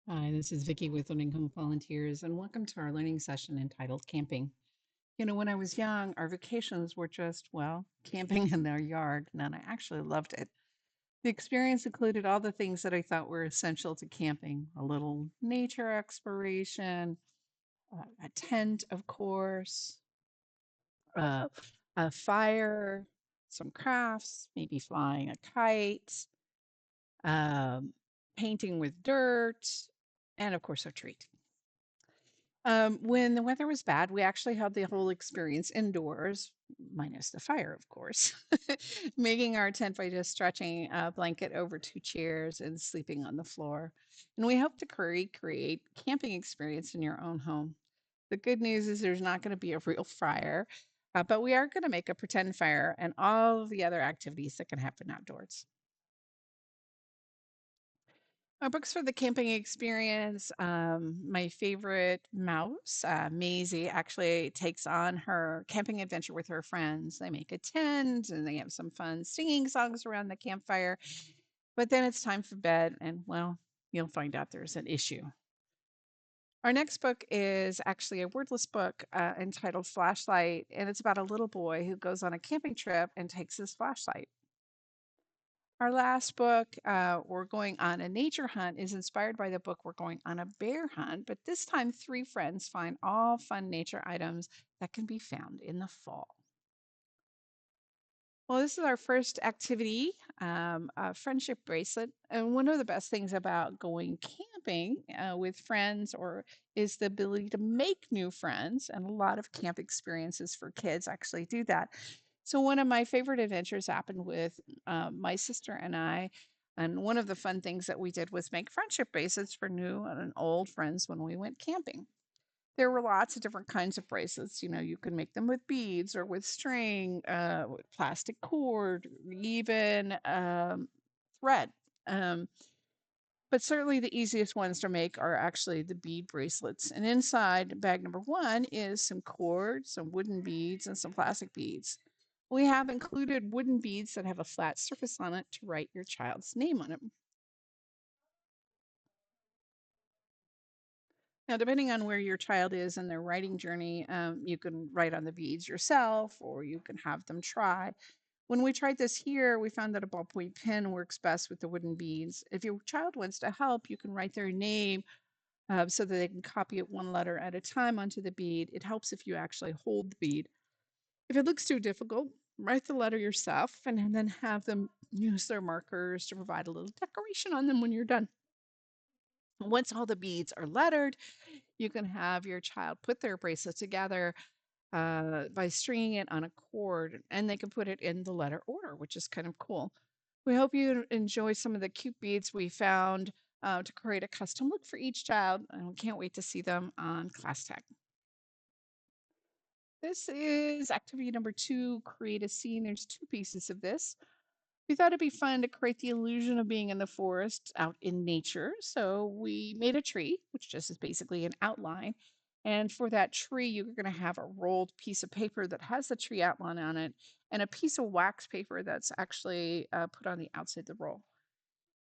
Hi, this is Vicki with Learning Home Volunteers, and welcome to our learning session entitled Camping. When I was young, our vacations were just, well, camping in our yard, and I actually loved it. The experience included all the things that I thought were essential to camping: a little nature exploration, a tent, of course, uh, a fire, some crafts, maybe flying a kite, um, painting with dirt, and of course, a treat. When the weather was bad, we actually had the whole experience indoors, minus the fire, of course, making our tent by just stretching a blanket over two chairs and sleeping on the floor. And we hope to create camping experience in your own home. The good news is there's not going to be a real fire, but we are going to make a pretend fire and all of the other activities that can happen outdoors. Books for the camping experience. My favorite mouse, Maisie, actually takes on her camping adventure with her friends. They make a tent and they have some fun singing songs around the campfire. But then it's time for bed, and well, you'll find out there's an issue. Our next book is actually a wordless book entitled Flashlight, and it's about a little boy who goes on a camping trip and takes his flashlight. Our last book, We're Going on a Nature Hunt, is inspired by the book We're Going on a Bear Hunt, but this time three friends find all fun nature items that can be found in the fall. Well, this is our first activity, a friendship bracelet. And one of the best things about going camping with friends or is the ability to make new friends. And a lot of camp experiences for kids actually do that. So one of my favorite adventures happened with my sister and I. And one of the fun things that we did was make friendship bracelets for new and old friends when we went camping. There were lots of different kinds of bracelets. You can make them with beads or with string, with plastic cord, even thread. Um, but certainly the easiest ones to make are actually the bead bracelets. And inside bag number one is some cord, some wooden beads, and some plastic beads. We have included wooden beads that have a flat surface on it to write your child's name on it. Now, depending on where your child is in their writing journey, you can write on the beads yourself or you can have them try. When we tried this here, we found that a ballpoint pen works best with the wooden beads. If your child wants to help, you can write their name so that they can copy it one letter at a time onto the bead. It helps if you actually hold the bead. If it looks too difficult, write the letter yourself and then have them use their markers to provide a little decoration on them when you're done. Once all the beads are lettered, you can have your child put their bracelet together by stringing it on a cord, and they can put it in the letter order, which is kind of cool. We hope you enjoy some of the cute beads we found to create a custom look for each child, and we can't wait to see them on Class Tag. This is activity number 2, create a scene. There's 2 pieces of this. We thought it'd be fun to create the illusion of being in the forest out in nature. So we made a tree, which just is basically an outline. And for that tree, you're going to have a rolled piece of paper that has the tree outline on it and a piece of wax paper that's actually put on the outside of the roll.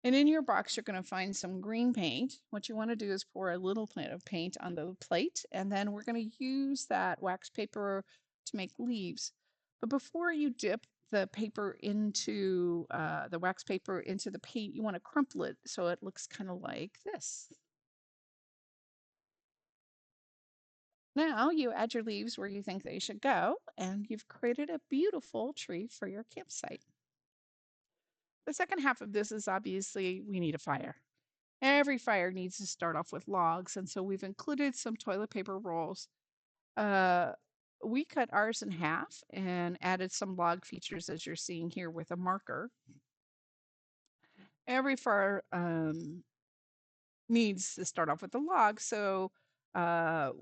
And in your box, you're going to find some green paint. What you want to do is pour a little bit of paint on the plate, and then we're going to use that wax paper to make leaves. But before you dip the paper into the wax paper into the paint, you want to crumple it so it looks kind of like this. Now you add your leaves where you think they should go, and you've created a beautiful tree for your campsite. The second half of this is obviously we need a fire. Every fire needs to start off with logs, and so we've included some toilet paper rolls. Uh, we cut ours in half and added some log features as you're seeing here with a marker. Every fire needs to start off with a log, so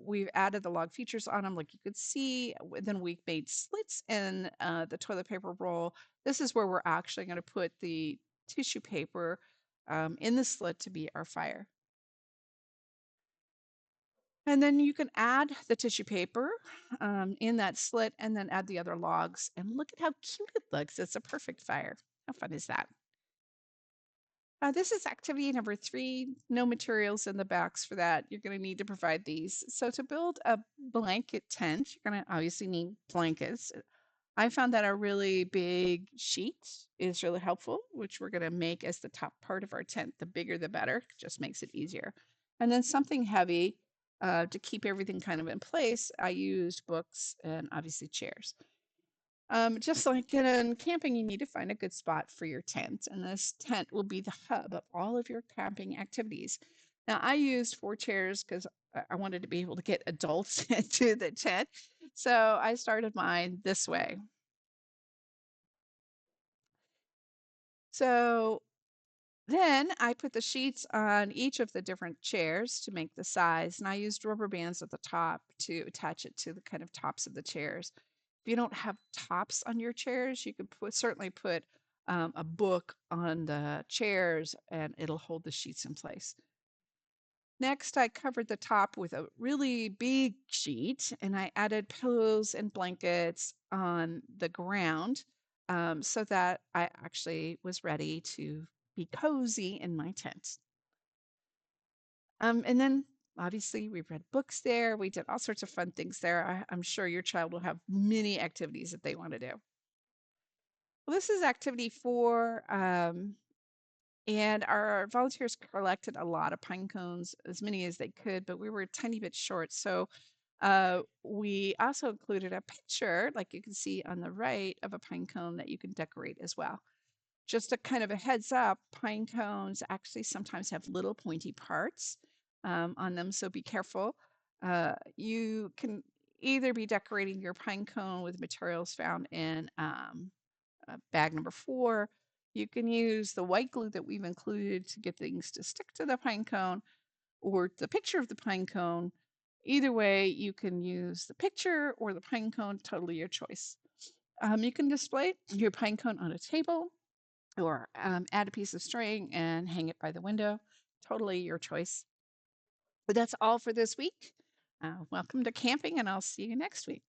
we've added the log features on them like you could see. Then we made slits in the toilet paper roll. This is where we're actually going to put the tissue paper in the slit to be our fire. And then you can add the tissue paper in that slit and then add the other logs. And look at how cute it looks. It's a perfect fire. How fun is that? This is activity number 3. No materials in the box for that. You're going to need to provide these. So to build a blanket tent, you're going to obviously need blankets. I found that a really big sheet is really helpful, which we're going to make as the top part of our tent. The bigger, the better. Just makes it easier. And then something heavy to keep everything kind of in place. I used books and obviously chairs. Just like in camping, you need to find a good spot for your tent, and this tent will be the hub of all of your camping activities. Now, I used 4 chairs because I wanted to be able to get adults into the tent. So I started mine this way. So then I put the sheets on each of the different chairs to make the size, and I used rubber bands at the top to attach it to the kind of tops of the chairs. If you don't have tops on your chairs, you could certainly put a book on the chairs and it'll hold the sheets in place. Next, I covered the top with a really big sheet and I added pillows and blankets on the ground so that I actually was ready to be cozy in my tent. And then obviously we read books there. We did all sorts of fun things there. I'm sure your child will have many activities that they want to do. Well, this is activity 4. And our volunteers collected a lot of pine cones, as many as they could, but we were a tiny bit short. So we also included a picture, like you can see on the right, of a pine cone that you can decorate as well. Just a kind of a heads up, pine cones actually sometimes have little pointy parts on them, so be careful. You can either be decorating your pine cone with materials found in bag number 4. You can use the white glue that we've included to get things to stick to the pine cone or the picture of the pine cone. Either way, you can use the picture or the pine cone, totally your choice. You can display your pine cone on a table or add a piece of string and hang it by the window. Totally your choice. But that's all for this week. Welcome to camping, and I'll see you next week.